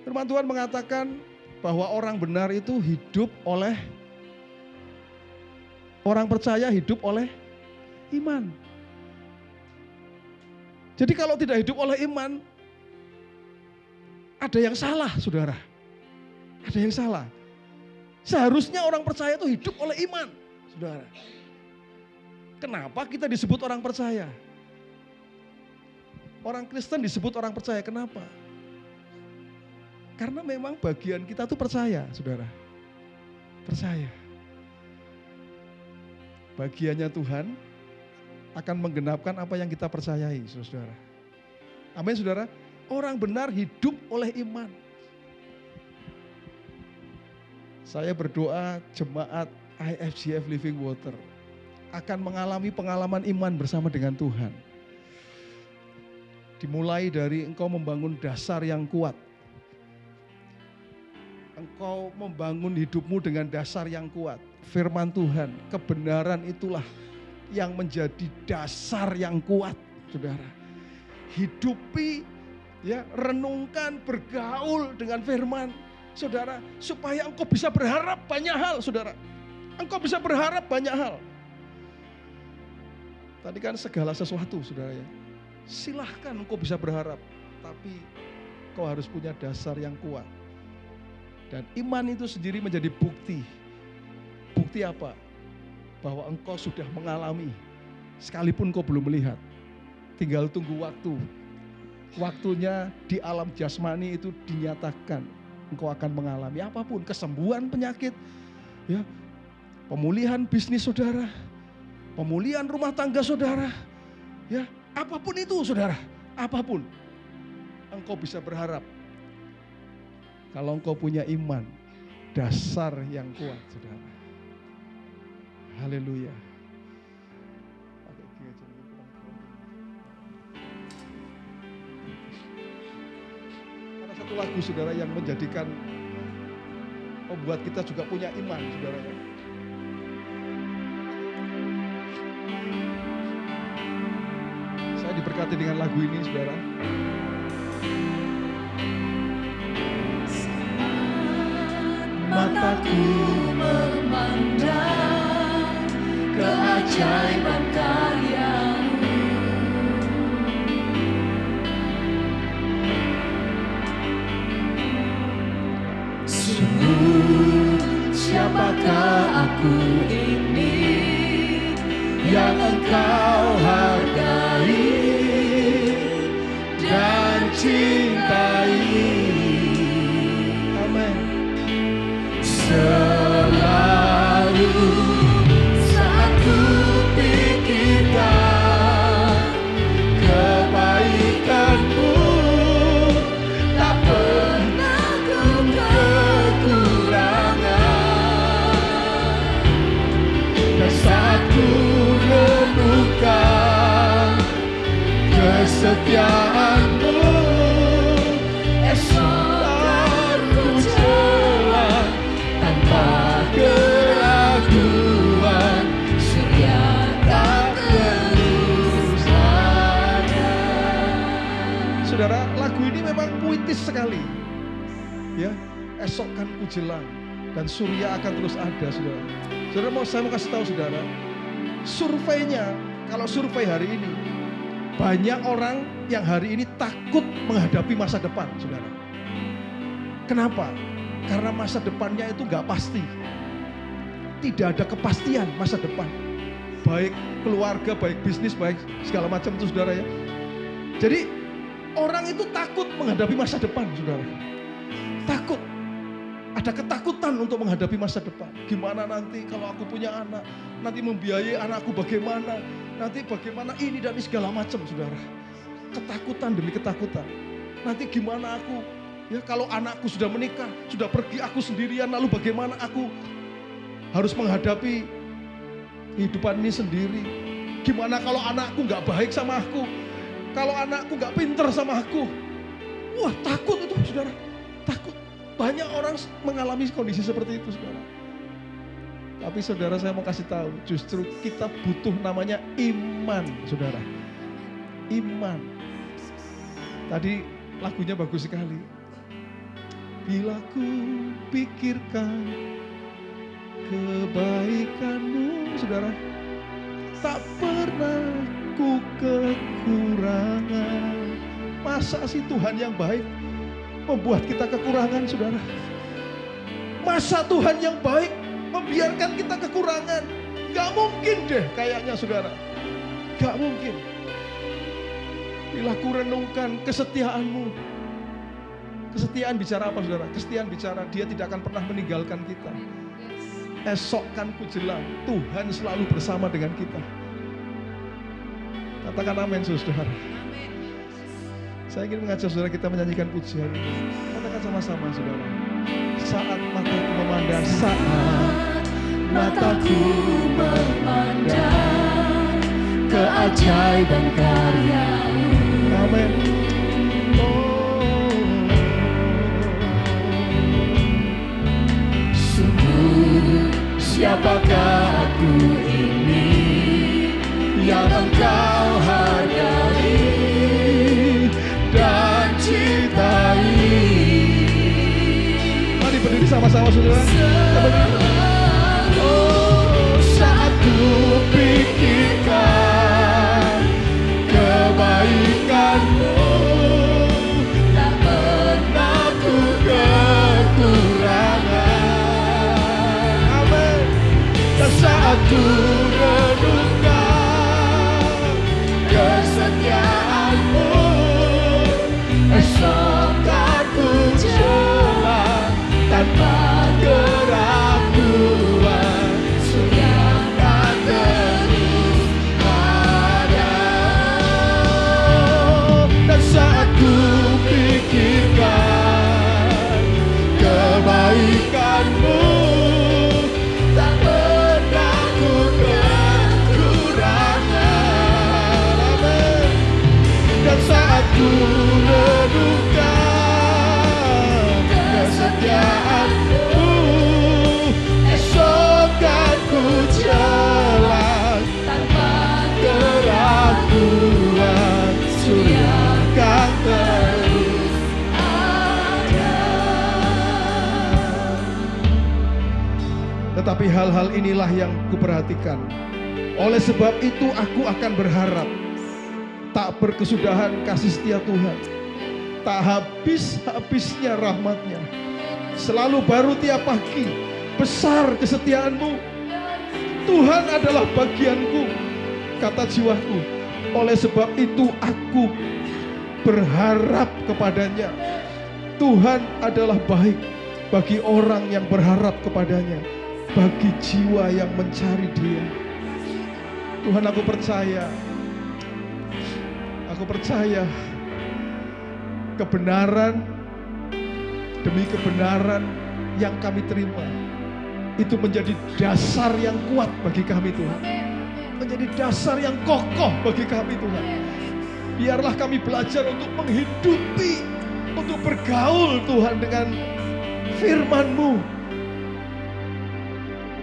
Firman Tuhan mengatakan bahwa orang benar itu hidup oleh, orang percaya hidup oleh iman. Jadi kalau tidak hidup oleh iman, ada yang salah, saudara. Ada yang salah. Seharusnya orang percaya itu hidup oleh iman, saudara. Kenapa kita disebut orang percaya? Orang Kristen disebut orang percaya, kenapa? Karena memang bagian kita tuh percaya, saudara. Percaya. Bagiannya Tuhan akan menggenapkan apa yang kita percayai, saudara. Amin, saudara. Orang benar hidup oleh iman. Saya berdoa jemaat IFGF Living Water akan mengalami pengalaman iman bersama dengan Tuhan. Dimulai dari engkau membangun dasar yang kuat. Engkau membangun hidupmu dengan dasar yang kuat. Firman Tuhan, kebenaran itulah yang menjadi dasar yang kuat, saudara. Hidupi, ya, renungkan, bergaul dengan firman, saudara, supaya engkau bisa berharap banyak hal, saudara. Engkau bisa berharap banyak hal. Tadi kan segala sesuatu, saudara, ya. Silahkan engkau bisa berharap, tapi kau harus punya dasar yang kuat. Dan iman itu sendiri menjadi bukti. Bukti apa? Bahwa engkau sudah mengalami, sekalipun kau belum melihat. Tinggal tunggu waktu. Waktunya di alam jasmani itu dinyatakan. Engkau akan mengalami apapun, kesembuhan penyakit, ya, pemulihan bisnis saudara, pemulihan rumah tangga saudara, ya, apapun itu saudara, apapun. Engkau bisa berharap. Kalau engkau punya iman, dasar yang kuat, saudara. Haleluya. Ada satu lagu, saudara, yang menjadikan, membuat kita juga punya iman, saudara. Saya diberkati dengan lagu ini, saudara. Mataku memandang keajaiban karya-Mu. Sungguh siapakah aku ini yang Engkau hargai dan cintai. Selalu saat ku pikirkan kebaikan-Mu, tak pernah ku kekurangan. Dan saat ku renungkan kesetiaan-Mu, esok keraguan, surya tak terus ada. Saudara, lagu ini memang puitis sekali. Ya, esok kan ku jelang dan surya akan terus ada, saudara. Saudara, saya mau kasih tahu saudara, surveinya, kalau survei hari ini, banyak orang yang hari ini takut menghadapi masa depan, saudara. Kenapa? Karena masa depannya itu gak pasti. Tidak ada kepastian masa depan. Baik keluarga, baik bisnis, baik segala macam itu, saudara, ya. Jadi orang itu takut menghadapi masa depan, saudara. Takut. Ada ketakutan untuk menghadapi masa depan. Gimana nanti kalau aku punya anak, nanti membiayai anakku bagaimana, nanti bagaimana ini dan segala macam, saudara. ketakutan demi ketakutan. Nanti gimana aku? Ya kalau anakku sudah menikah, sudah pergi, aku sendirian, lalu bagaimana aku harus menghadapi kehidupan ini sendiri? Gimana kalau anakku nggak baik sama aku? Kalau anakku nggak pinter sama aku? Wah, takut itu, saudara. Takut. Banyak orang mengalami kondisi seperti itu, saudara. Tapi saudara, saya mau kasih tahu, justru kita butuh namanya iman, saudara. Iman. Tadi lagunya bagus sekali. Bila ku pikirkan kebaikanmu, saudara, tak pernah ku kekurangan. Masa sih Tuhan yang baik membuat kita kekurangan, saudara? Masa Tuhan yang baik membiarkan kita kekurangan? Gak mungkin deh kayaknya, saudara. Gak mungkin. Bila ku renungkan kesetiaanmu. Kesetiaan bicara apa, saudara? Kesetiaan bicara Dia tidak akan pernah meninggalkan kita. Esok kan ku jelang, Tuhan selalu bersama dengan kita. Katakan amin, saudara. Saya ingin mengajak saudara kita menyanyikan pujian ini. Katakan sama-sama, saudara. Saat mataku memandang, saat mataku memandang keajaiban karya-Mu. Amin. Siapakah aku ini yang Engkau hargai dan cintai? Mari berdiri sama-sama, saudara. Oh, saat ku pikirkan kebaikan-Mu, tak pernah ku kekurangan. Saat ku renungkan kesetiaan-Mu, esok kan ku jalan tanpa keraguan. Surga kan terus ada. Dan saat ku pikirkan kebaikan-Mu, ku renungkan kesetiaan-Mu, esok kan ku jalan tanpa keraguan. Surga kan terus ada. Tetapi hal-hal inilah yang kuperhatikan. Oleh sebab itu aku akan berharap. Tak berkesudahan kasih setia Tuhan, tak habis-habisnya rahmat-Nya. Selalu baru tiap pagi, besar kesetiaan-Mu. Tuhan adalah bagianku, kata jiwaku. Oleh sebab itu aku berharap kepada-Nya. Tuhan adalah baik bagi orang yang berharap kepada-Nya, bagi jiwa yang mencari Dia. Tuhan, aku percaya kebenaran demi kebenaran yang kami terima itu menjadi dasar yang kuat bagi kami, Tuhan. Menjadi dasar yang kokoh bagi kami, Tuhan. Biarlah kami belajar untuk menghidupi, untuk bergaul, Tuhan, dengan firman-Mu.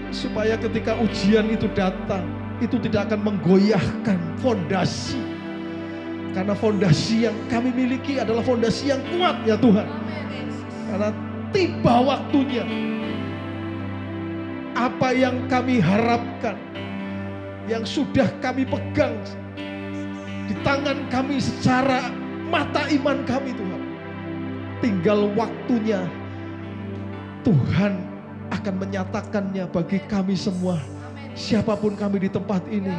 Supaya ketika ujian itu datang, itu tidak akan menggoyahkan fondasi. Karena fondasi yang kami miliki adalah fondasi yang kuat, ya Tuhan. Karena tiba waktunya, apa yang kami harapkan, yang sudah kami pegang di tangan kami secara mata iman kami, Tuhan, tinggal waktunya Tuhan akan menyatakannya bagi kami semua. Siapapun kami di tempat ini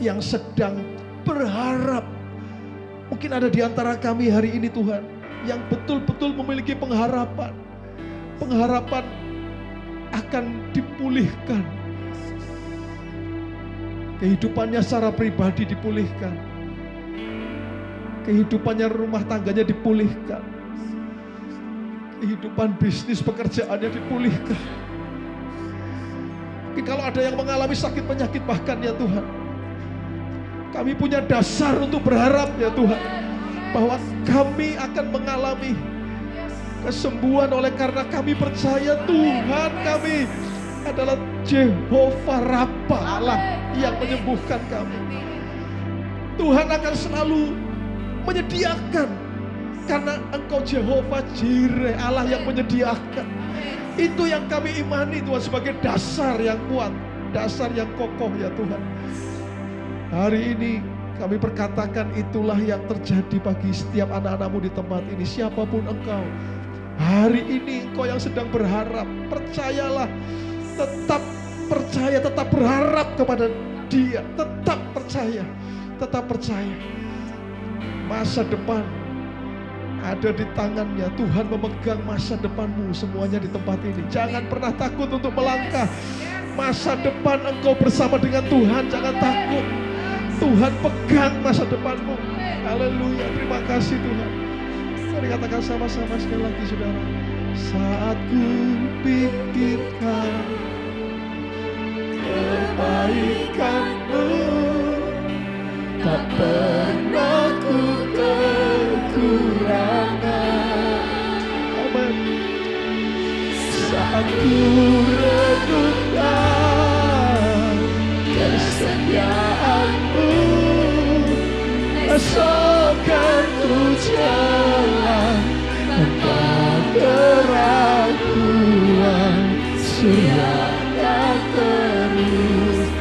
yang sedang berharap. Mungkin ada di antara kami hari ini, Tuhan, yang betul-betul memiliki pengharapan. Pengharapan akan dipulihkan. Kehidupannya secara pribadi dipulihkan. Kehidupannya, rumah tangganya dipulihkan. Kehidupan bisnis pekerjaannya dipulihkan. Mungkin kalau ada yang mengalami sakit penyakit bahkan ya Tuhan, kami punya dasar untuk berharap ya Tuhan, bahwa kami akan mengalami kesembuhan oleh karena kami percaya Tuhan kami adalah Jehovah Rafa, Allah yang menyembuhkan kami. Tuhan akan selalu menyediakan karena Engkau Jehovah Jireh, Allah yang menyediakan. Itu yang kami imani Tuhan sebagai dasar yang kuat, dasar yang kokoh ya Tuhan. Hari ini kami perkatakan itulah yang terjadi bagi setiap anak-anak-Mu di tempat ini, siapapun Engkau. Hari ini Engkau yang sedang berharap, percayalah, tetap percaya, tetap berharap kepada Dia, tetap percaya, tetap percaya. Masa depan ada di tangannya. Tuhan memegang masa depanmu semuanya di tempat ini. Jangan pernah takut untuk melangkah. Masa depan engkau bersama dengan Tuhan, jangan takut. Tuhan pegang masa depanmu. Haleluya, terima kasih Tuhan. Mari katakan sama-sama sekali lagi saudara. Saat ku pikirkan kebaikan-Mu, tak pernah ku kekurangan. Amin. Saat ku renungkan kesetiaan-Mu, esok kan ku jalan tanpa keraguan, suryakan terus.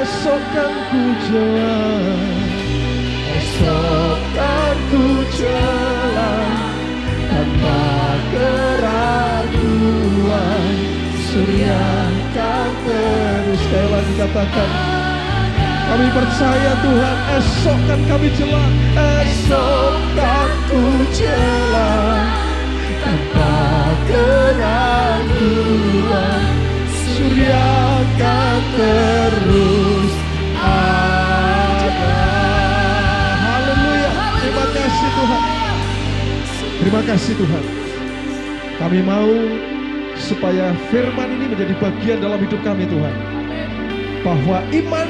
Esok kan ku jalan, esok kan ku jalan tanpa keraguan, suryakan terus. Sekali lagi katakan, kami percaya Tuhan, esok kan kami jalan, esok kan ku jalan tanpa keraguan, suryakan terus ada. Haleluya, terima kasih Tuhan. Terima kasih Tuhan. Kami mau supaya firman ini menjadi bagian dalam hidup kami Tuhan, bahwa iman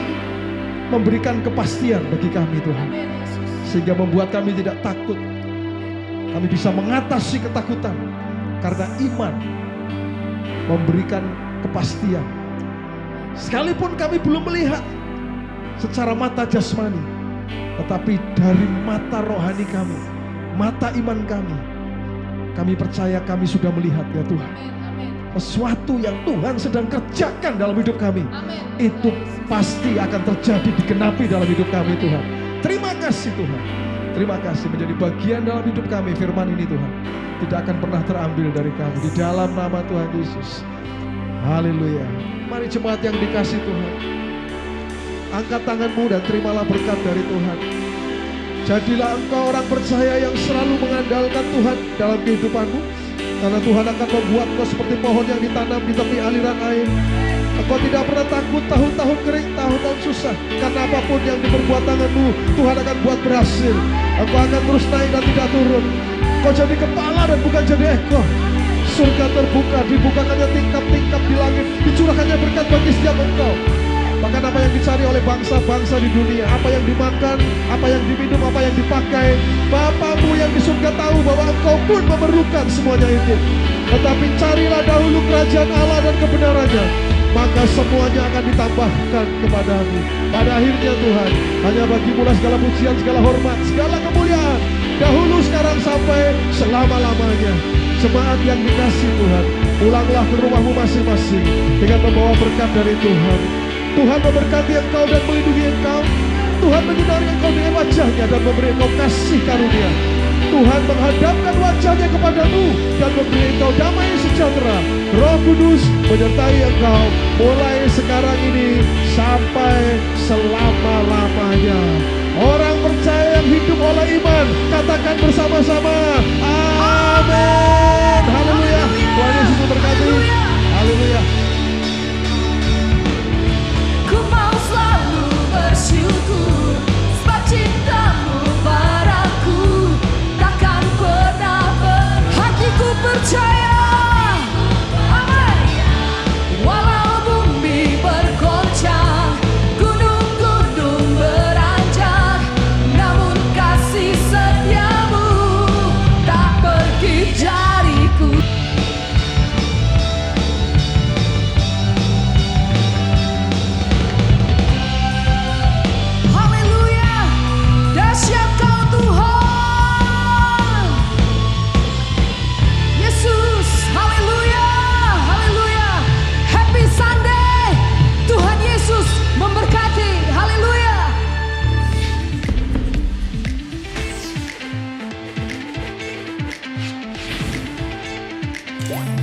memberikan kepastian bagi kami Tuhan, sehingga membuat kami tidak takut. Kami bisa mengatasi ketakutan karena iman memberikan kepastian. Sekalipun kami belum melihat secara mata jasmani, tetapi dari mata rohani kami, mata iman kami percaya kami sudah melihat ya Tuhan. Sesuatu yang Tuhan sedang kerjakan dalam hidup kami, itu pasti akan terjadi, digenapi dalam hidup kami Tuhan. Terima kasih Tuhan. Terima kasih menjadi bagian dalam hidup kami. Firman ini Tuhan tidak akan pernah terambil dari kami, di dalam nama Tuhan Yesus. Haleluya. Mari jemaat yang dikasih Tuhan, angkat tanganmu dan terimalah berkat dari Tuhan. Jadilah engkau orang percaya yang selalu mengandalkan Tuhan dalam kehidupanmu, karena Tuhan akan membuat engkau seperti pohon yang ditanam di tepi aliran air. Engkau tidak pernah takut tahun-tahun kering, tahun-tahun susah, karena apapun yang diperbuat tanganmu, Tuhan akan buat berhasil. Engkau akan terus naik dan tidak turun. Engkau jadi kepala dan bukan jadi ekor. Surga terbuka, dibukakannya tingkap-tingkap di langit, dicurahkannya berkat bagi setiap engkau. Bahkan apa yang dicari oleh bangsa-bangsa di dunia, apa yang dimakan, apa yang diminum, apa yang dipakai, Bapamu yang di surga tahu bahwa engkau pun memerlukan semuanya itu. Tetapi carilah dahulu kerajaan Allah dan kebenarannya, maka semuanya akan ditambahkan kepadamu. Pada akhirnya Tuhan, hanya bagimu lah segala pujian, segala hormat, segala kemuliaan, dahulu, sekarang, sampai selama-lamanya. Jemaat yang dikasih Tuhan, pulanglah ke rumahmu masing-masing dengan membawa berkat dari Tuhan. Tuhan memberkati engkau dan melindungi engkau. Tuhan menyinari engkau dengan wajahnya dan memberi engkau kasih karunia. Tuhan menghadapkan wajahnya kepadamu dan memberi engkau damai sejahtera. Roh Kudus menyertai engkau mulai sekarang ini sampai selama-lamanya. Orang percaya yang hidup oleh iman, katakan bersama-sama, amin. Haleluya. Tuhan Yesus memberkati. Haleluya. Ku mau selalu bersyukur sebab cintamu Yesus.